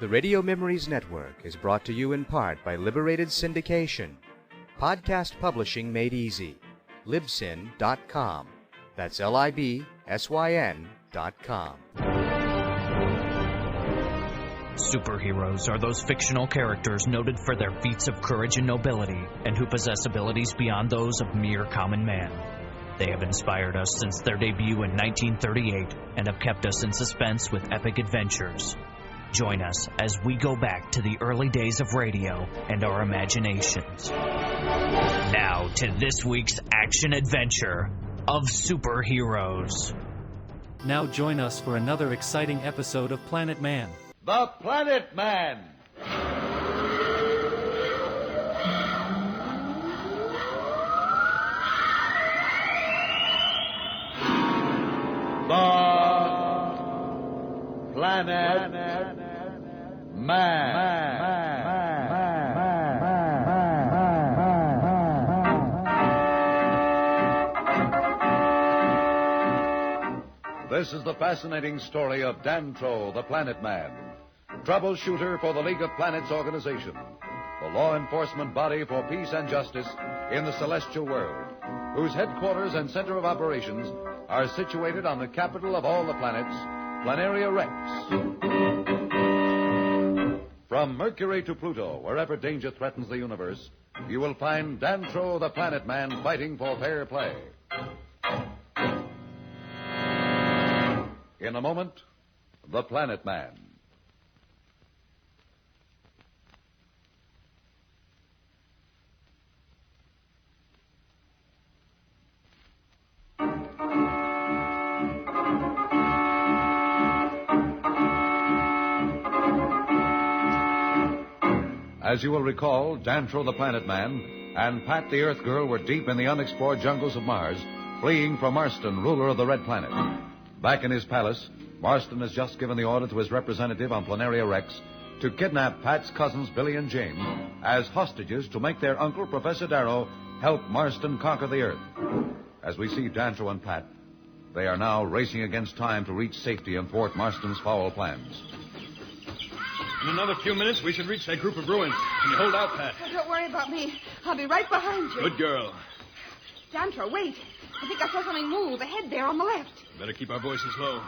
The Radio Memories Network is brought to you in part by Liberated Syndication. Podcast publishing made easy. Libsyn.com. That's Libsyn.com. Superheroes are those fictional characters noted for their feats of courage and nobility, and who possess abilities beyond those of mere common man. They have inspired us since their debut in 1938 and have kept us in suspense with epic adventures. Join us as we go back to the early days of radio and our imaginations. Now to this week's action adventure of superheroes. Now join us for another exciting episode of Planet Man. The Planet Man! The Planet Man. This is the fascinating story of Dantro, the Planet Man, troubleshooter for the League of Planets organization, the law enforcement body for peace and justice in the celestial world, whose headquarters and center of operations are situated on the capital of all the planets, Planaria Rex. From Mercury to Pluto, wherever danger threatens the universe, you will find Dantro, the Planet Man, fighting for fair play. In a moment, the Planet Man. As you will recall, Dantro the Planet Man and Pat the Earth Girl were deep in the unexplored jungles of Mars, fleeing from Marston, ruler of the Red Planet. Back in his palace, Marston has just given the order to his representative on Planaria Rex to kidnap Pat's cousins Billy and Jane as hostages to make their uncle, Professor Darrow, help Marston conquer the Earth. As we see Dantro and Pat, they are now racing against time to reach safety and thwart Marston's foul plans. In another few minutes, we should reach that group of ruins. Can you hold out, Pat? Oh, don't worry about me. I'll be right behind you. Good girl. Dantro, wait. I think I saw something move ahead there on the left. Better keep our voices low.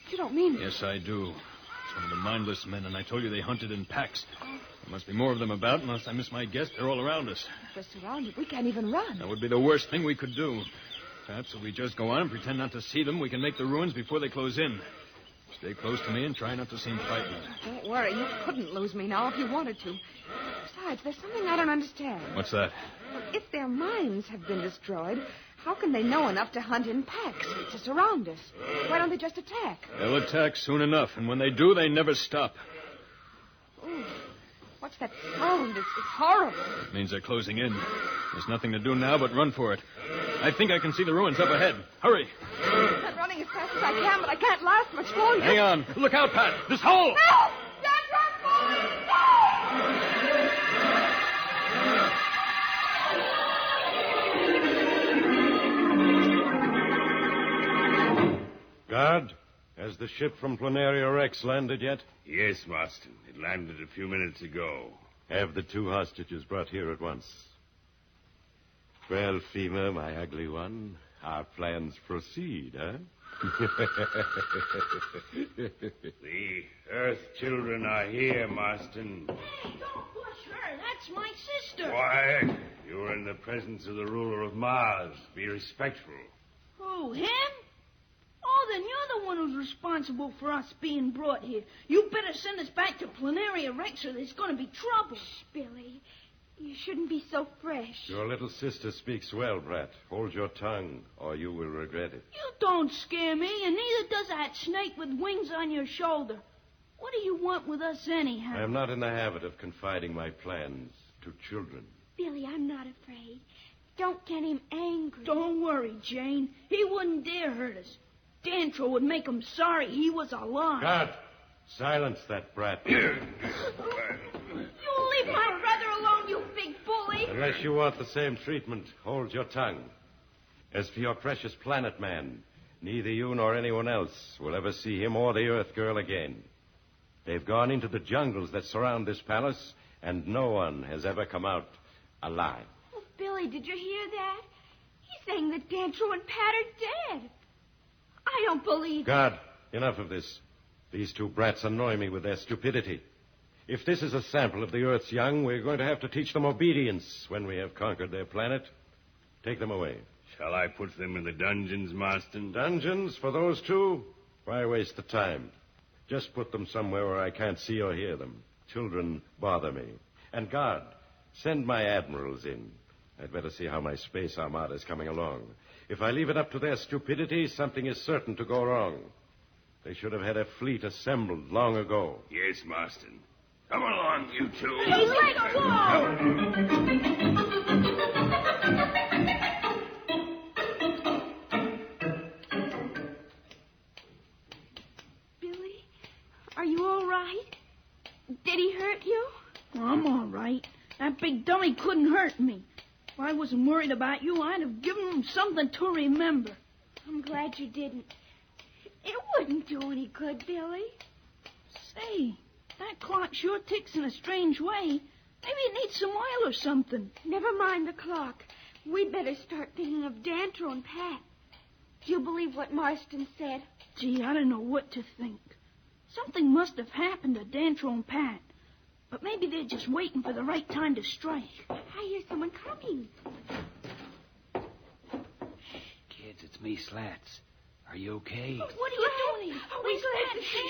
You don't mean it? Yes, I do. It's one of the mindless men, and I told you they hunted in packs. There must be more of them about, unless I miss my guess. They're all around us. If we're surrounded, we can't even run. That would be the worst thing we could do. Perhaps if we just go on and pretend not to see them, we can make the ruins before they close in. Stay close to me and try not to seem frightened. Don't worry. You couldn't lose me now if you wanted to. Besides, there's something I don't understand. What's that? Well, if their minds have been destroyed, how can they know enough to hunt in packs to surround us? Why don't they just attack? They'll attack soon enough, and when they do, they never stop. Ooh, what's that sound? It's horrible. It means they're closing in. There's nothing to do now but run for it. I think I can see the ruins up ahead. Hurry. I'm running as fast as I can, but I can't last much longer. Hang on. Look out, Pat. This hole. No! Dantro, no! Guard, has the ship from Planaria Rex landed yet? Yes, Marston. It landed a few minutes ago. Have the two hostages brought here at once. Well, Fema, my ugly one, our plans proceed, huh? The Earth children are here, Marston. Hey, don't push her. That's my sister. Quiet. You're in the presence of the ruler of Mars. Be respectful. Who, him? Oh, then you're the one who's responsible for us being brought here. You better send us back to Planaria Rex or there's going to be trouble. Shh, Billy. You shouldn't be so fresh. Your little sister speaks well, Brat. Hold your tongue, or you will regret it. You don't scare me, and neither does that snake with wings on your shoulder. What do you want with us anyhow? I am not in the habit of confiding my plans to children. Billy, I'm not afraid. Don't get him angry. Don't worry, Jane. He wouldn't dare hurt us. Dantro would make him sorry he was alive. Guard! Silence that brat. You leave my brother alone, you big bully. Unless you want the same treatment, hold your tongue. As for your precious planet man, neither you nor anyone else will ever see him or the Earth Girl again. They've gone into the jungles that surround this palace, and no one has ever come out alive. Oh, Billy, did you hear that? He's saying that Dantro and Pat are dead. I don't believe it. God, enough of this. These two brats annoy me with their stupidity. If this is a sample of the Earth's young, we're going to have to teach them obedience when we have conquered their planet. Take them away. Shall I put them in the dungeons, Marston? Dungeons for those two? Why waste the time? Just put them somewhere where I can't see or hear them. Children bother me. And guard, send my admirals in. I'd better see how my space armada is coming along. If I leave it up to their stupidity, something is certain to go wrong. They should have had a fleet assembled long ago. Yes, Marston. Come along, you two. Hey, let Billy, are you all right? Did he hurt you? I'm all right. That big dummy couldn't hurt me. If I wasn't worried about you, I'd have given him something to remember. I'm glad you didn't. It wouldn't do any good, Billy. Say, that clock sure ticks in a strange way. Maybe it needs some oil or something. Never mind the clock. We'd better start thinking of Dantro and Pat. Do you believe what Marston said? Gee, I don't know what to think. Something must have happened to Dantro and Pat. But maybe they're just waiting for the right time to strike. I hear someone coming. Kids, it's me, Slats. Are you okay? What are you doing here? We're glad to see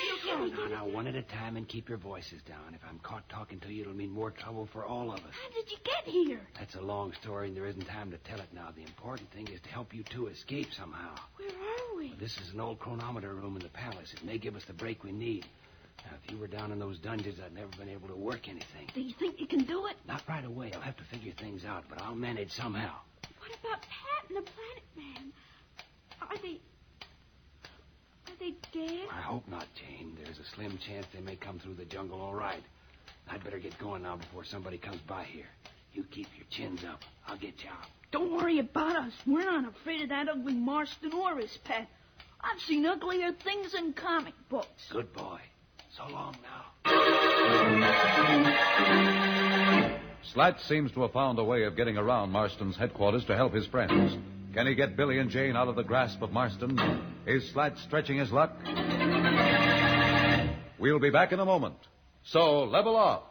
you. Now, one at a time and keep your voices down. If I'm caught talking to you, it'll mean more trouble for all of us. How did you get here? That's a long story, and there isn't time to tell it now. The important thing is to help you two escape somehow. Where are we? This is an old chronometer room in the palace. It may give us the break we need. Now, if you were down in those dungeons, I'd never been able to work anything. Do you think you can do it? Not right away. I'll have to figure things out, but I'll manage somehow. What about Pat and the Planet Man? Are they dead? I hope not, Jane. There's a slim chance they may come through the jungle all right. I'd better get going now before somebody comes by here. You keep your chins up. I'll get you out. Don't worry about us. We're not afraid of that ugly Marston or his pet. I've seen uglier things in comic books. Good boy. So long now. Slat seems to have found a way of getting around Marston's headquarters to help his friends. Can he get Billy and Jane out of the grasp of Marston? Is Slat stretching his luck? We'll be back in a moment. So, level off.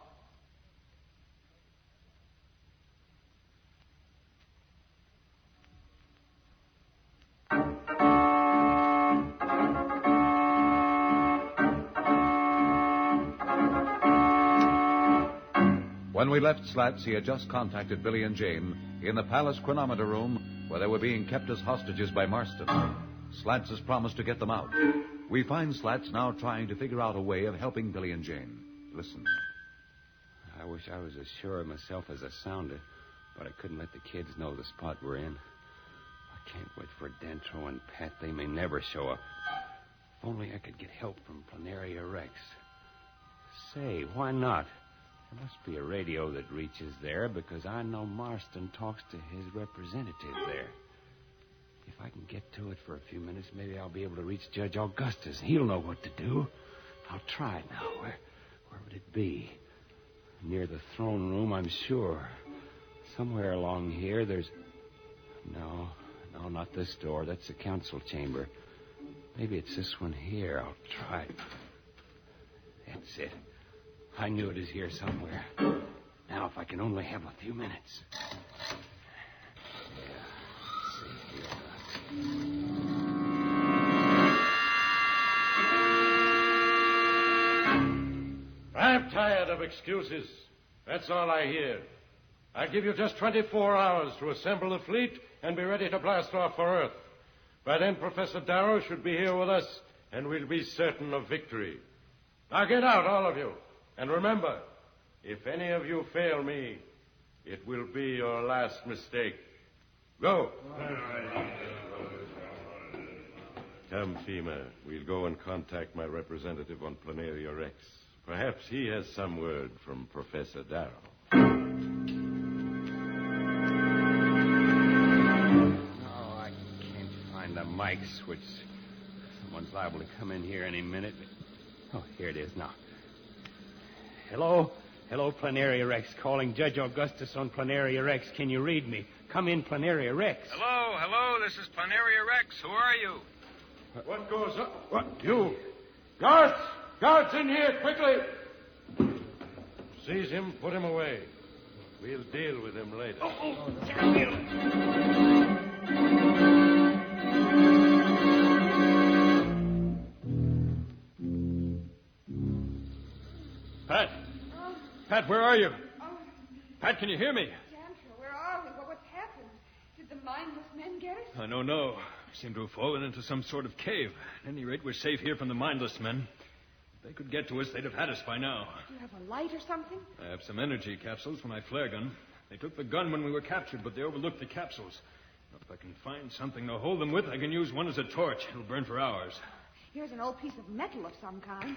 When we left Slats, he had just contacted Billy and Jane in the palace chronometer room where they were being kept as hostages by Marston. Slats has promised to get them out. We find Slats now trying to figure out a way of helping Billy and Jane. Listen. I wish I was as sure of myself as a sounder, but I couldn't let the kids know the spot we're in. I can't wait for Dantro and Pat. They may never show up. If only I could get help from Planaria Rex. Say, why not? There must be a radio that reaches there because I know Marston talks to his representative there. If I can get to it for a few minutes, maybe I'll be able to reach Judge Augustus. He'll know what to do. I'll try now. Where would it be? Near the throne room, I'm sure. Somewhere along here, there's... No, not this door. That's the council chamber. Maybe it's this one here. I'll try. That's it. I knew it was here somewhere. Now, if I can only have a few minutes. I'm tired of excuses. That's all I hear. I give you just 24 hours to assemble the fleet and be ready to blast off for Earth. By then, Professor Darrow should be here with us, and we'll be certain of victory. Now get out, all of you. And remember, if any of you fail me, it will be your last mistake. Go. Come, Fema. We'll go and contact my representative on Planaria Rex. Perhaps he has some word from Professor Darrow. Oh, I can't find the mic switch. Someone's liable to come in here any minute. Oh, here it is now. Hello? Hello, Planaria Rex. Calling Judge Augustus on Planaria Rex. Can you read me? Come in, Planaria Rex. Hello, this is Planaria Rex. Who are you? What goes on? What? You. Guards! Guards in here, quickly! Seize him, put him away. We'll deal with him later. Samuel! Pat! Pat, where are you? Pat, can you hear me? Dantra, where are we? What's happened? Did the mindless men get us? I don't know. We seem to have fallen into some sort of cave. At any rate, we're safe here from the mindless men. If they could get to us, they'd have had us by now. Do you have a light or something? I have some energy capsules for my flare gun. They took the gun when we were captured, but they overlooked the capsules. If I can find something to hold them with, I can use one as a torch. It'll burn for hours. Here's an old piece of metal of some kind.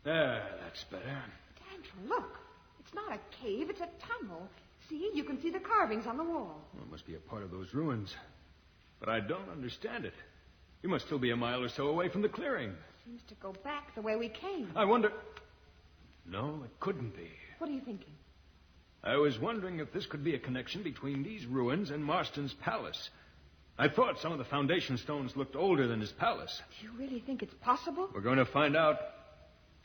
There, that's better. Dantra, look. It's not a cave, it's a tunnel. See, you can see the carvings on the wall. Well, it must be a part of those ruins. But I don't understand it. You must still be a mile or so away from the clearing. Seems to go back the way we came. I wonder... No, it couldn't be. What are you thinking? I was wondering if this could be a connection between these ruins and Marston's palace. I thought some of the foundation stones looked older than his palace. Do you really think it's possible? We're going to find out.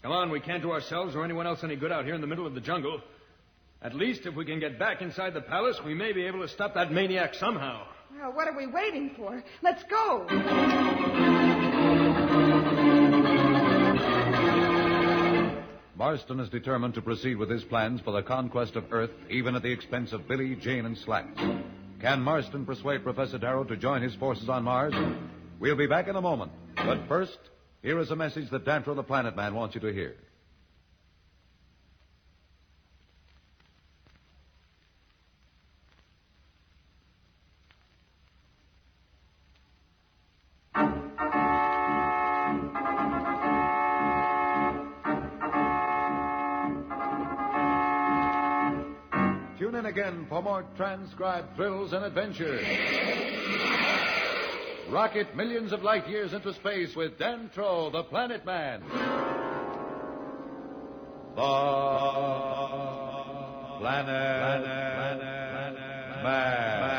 Come on, we can't do ourselves or anyone else any good out here in the middle of the jungle. At least if we can get back inside the palace, we may be able to stop that maniac somehow. Well, what are we waiting for? Let's go. Marston is determined to proceed with his plans for the conquest of Earth, even at the expense of Billy, Jane, and Slacks. Can Marston persuade Professor Darrow to join his forces on Mars? We'll be back in a moment. But first, here is a message that Dantro the Planet Man wants you to hear. Tune in again for more transcribed thrills and adventures. Rocket millions of light years into space with Dantro, the Planet Man. The Planet Man.